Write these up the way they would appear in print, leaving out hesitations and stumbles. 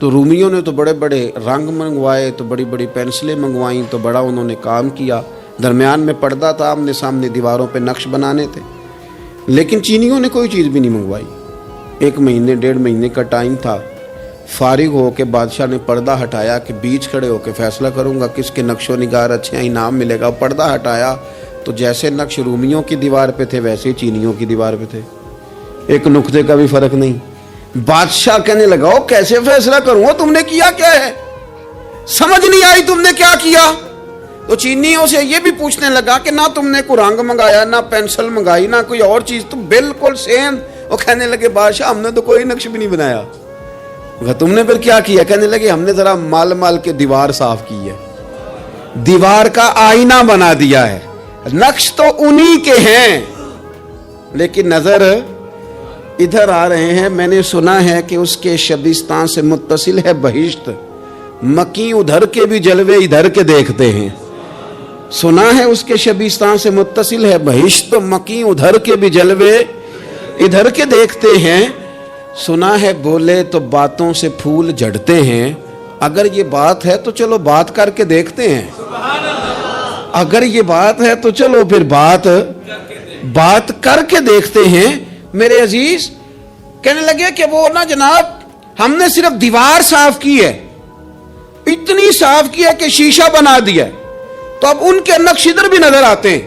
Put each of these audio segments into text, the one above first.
تو رومیوں نے تو بڑے بڑے رنگ منگوائے، تو بڑی بڑی پینسلیں منگوائیں، تو بڑا انہوں نے کام کیا، درمیان میں پردہ تھا، آمنے سامنے دیواروں پہ نقش بنانے تھے۔ لیکن چینیوں نے کوئی چیز بھی نہیں منگوائی۔ 1 مہینے 1.5 مہینے کا ٹائم تھا، فارغ ہو کے بادشاہ نے پردہ ہٹایا کہ بیچ کھڑے ہو کے فیصلہ کروں گا کس کے نقش و نگار اچھے ہیں، انعام ملے گا۔ پردہ ہٹایا تو جیسے نقش رومیوں کی دیوار پہ تھے ویسے چینیوں کی دیوار پہ تھے، ایک نقطے کا بھی فرق نہیں۔ بادشاہ کہنے لگا او کیسے فیصلہ کروں، تم نے کیا کیا ہے، سمجھ نہیں آئی تم نے کیا کیا۔ تو چینیوں سے یہ بھی پوچھنے لگا کہ نہ تم نے کوئی رنگ منگایا، نہ پینسل منگائی، نہ کوئی اور چیز، تو بالکل سیم۔ وہ کہنے لگے بادشاہ ہم نے تو کوئی نقش بھی نہیں بنایا۔ تم نے پھر کیا کیا؟ کہنے لگے ہم نے ذرا مال کے دیوار صاف کی ہے، دیوار کا آئینہ بنا دیا ہے، نقش تو انہی کے ہیں لیکن نظر ادھر آ رہے ہیں۔ میں نے سنا ہے کہ اس کے شبستان سے متصل ہے بہشت، مکی ادھر کے بھی جلوے ادھر کے دیکھتے ہیں۔ سنا ہے اس کے شبستان سے متصل ہے بہشت، مکی ادھر کے بھی جلوے ادھر کے دیکھتے ہیں۔ سنا ہے بولے تو باتوں سے پھول جھڑتے ہیں۔ اگر یہ بات ہے تو چلو بات کر کے دیکھتے ہیں، اگر یہ بات ہے تو چلو پھر بات کر کے دیکھتے ہیں۔ میرے عزیز کہنے لگے کہ وہ نا جناب ہم نے صرف دیوار صاف کی ہے، اتنی صاف کی ہے کہ شیشہ بنا دیا ہے، تو اب ان کے نقش ادھر بھی نظر آتے ہیں۔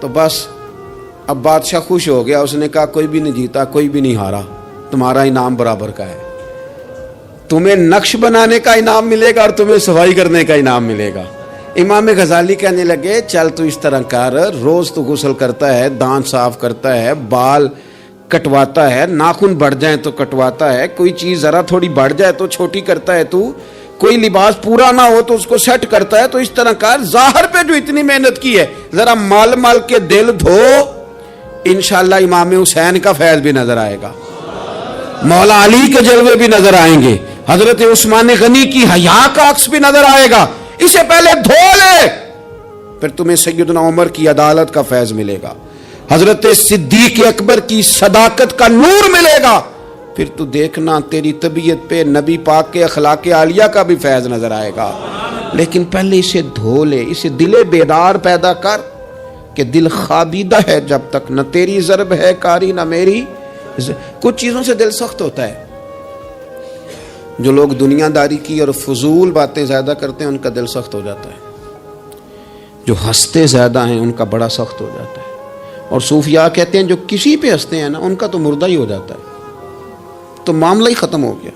تو بس اب بادشاہ خوش ہو گیا، اس نے کہا کوئی بھی نہیں جیتا، کوئی بھی نہیں ہارا، تمہارا انعام برابر کا ہے، تمہیں نقش بنانے کا انعام ملے گا اور تمہیں صفائی کرنے کا انعام ملے گا۔ امام غزالی کہنے لگے چل تو اس طرح کر، روز تو غسل کرتا ہے، دانت صاف کرتا ہے، بال کٹواتا ہے، ناخن بڑھ جائیں تو کٹواتا ہے، کوئی چیز ذرا تھوڑی بڑھ جائے تو چھوٹی کرتا ہے، تو کوئی لباس پورا نہ ہو تو اس کو سیٹ کرتا ہے، تو اس طرح کر، ظاہر پہ جو اتنی محنت کی ہے ذرا مال کے دل دھو، انشاءاللہ امام حسین کا فیض بھی نظر آئے گا، مولا علی کے جلوے بھی نظر آئیں گے، حضرت عثمان غنی کی حیا کا عکس بھی نظر آئے گا۔ اسے پہلے دھو لے، پھر تمہیں سیدنا عمر کی عدالت کا فیض ملے گا، حضرت صدیق اکبر کی صداقت کا نور ملے گا، پھر تو دیکھنا تیری طبیعت پہ نبی پاک کے اخلاق عالیہ کا بھی فیض نظر آئے گا۔ لیکن پہلے اسے دھو لے، اسے دل بیدار پیدا کر کہ دل خوابیدہ ہے جب تک، نہ تیری ضرب ہے کاری نہ میری۔ کچھ چیزوں سے دل سخت ہوتا ہے، جو لوگ دنیا داری کی اور فضول باتیں زیادہ کرتے ہیں ان کا دل سخت ہو جاتا ہے، جو ہنستے زیادہ ہیں ان کا بڑا سخت ہو جاتا ہے، اور صوفیاء کہتے ہیں جو کسی پہ ہنستے ہیں نا ان کا تو مردہ ہی ہو جاتا ہے، تو معاملہ ہی ختم ہو گیا۔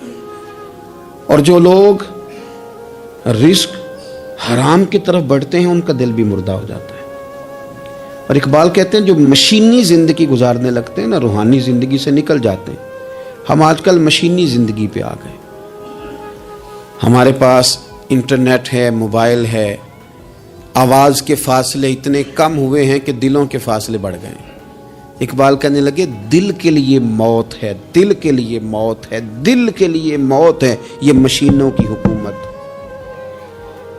اور جو لوگ رزق حرام کی طرف بڑھتے ہیں ان کا دل بھی مردہ ہو جاتا ہے۔ اور اقبال کہتے ہیں جو مشینی زندگی گزارنے لگتے ہیں نا، روحانی زندگی سے نکل جاتے ہیں۔ ہم آج کل مشینی زندگی پہ آ گئے، ہمارے پاس انٹرنیٹ ہے، موبائل ہے، آواز کے فاصلے اتنے کم ہوئے ہیں کہ دلوں کے فاصلے بڑھ گئے ہیں۔ اقبال کہنے لگے دل کے لیے موت ہے، دل کے لیے موت ہے، دل کے لیے موت ہے یہ مشینوں کی حکومت۔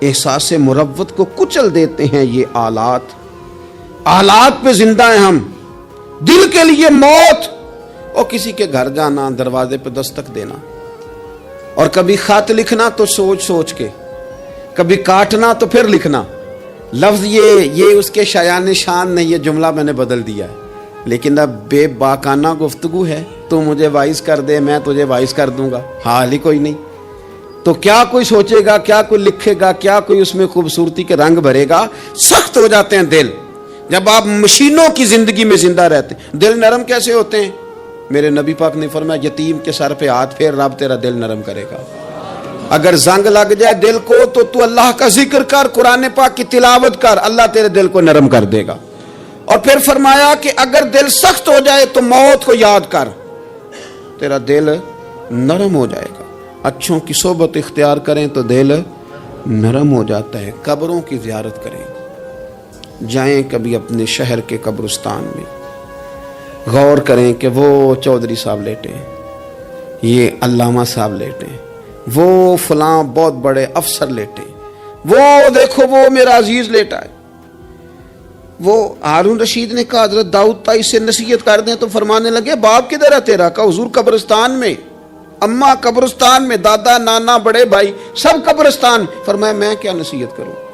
احساس مروت کو کچل دیتے ہیں یہ آلات، آلات پہ زندہ ہیں ہم، دل کے لیے موت۔ اور کسی کے گھر جانا، دروازے پہ دستک دینا، اور کبھی خط لکھنا تو سوچ سوچ کے، کبھی کاٹنا تو پھر لکھنا، لفظ یہ اس کے شایان شان نہیں، یہ جملہ میں نے بدل دیا ہے، لیکن اب بے باکانہ گفتگو ہے، تو مجھے وائس کر دے میں تجھے وائس کر دوں گا، حال ہی کوئی نہیں، تو کیا کوئی سوچے گا، کیا کوئی لکھے گا، کیا کوئی اس میں خوبصورتی کے رنگ بھرے گا۔ سخت ہو جاتے ہیں دل جب آپ مشینوں کی زندگی میں زندہ رہتے ہیں۔ دل نرم کیسے ہوتے ہیں؟ میرے نبی پاک نے فرمایا یتیم کے سر پہ ہاتھ پھیر، رب تیرا دل نرم کرے گا۔ اگر زنگ لگ جائے دل کو تو اللہ کا ذکر کر، قرآن پاک کی تلاوت کر، اللہ تیرے دل کو نرم کر دے گا۔ اور پھر فرمایا کہ اگر دل سخت ہو جائے تو موت کو یاد کر، تیرا دل نرم ہو جائے گا۔ اچھوں کی صحبت اختیار کریں تو دل نرم ہو جاتا ہے۔ قبروں کی زیارت کریں، جائیں کبھی اپنے شہر کے قبرستان میں، غور کریں کہ وہ چودھری صاحب لیٹے ہیں، یہ علامہ صاحب لیٹے ہیں، وہ فلاں بہت بڑے افسر لیٹے ہیں، وہ دیکھو وہ میرا عزیز لیٹا ہے۔ وہ ہارون رشید نے کہا حضرت داؤد تائی سے نصیحت کر دیں، تو فرمانے لگے باپ کدھر ہے تیرا؟ کہا حضور قبرستان میں۔ اماں قبرستان میں، دادا نانا بڑے بھائی سب قبرستان. فرمایا میں کیا نصیحت کروں.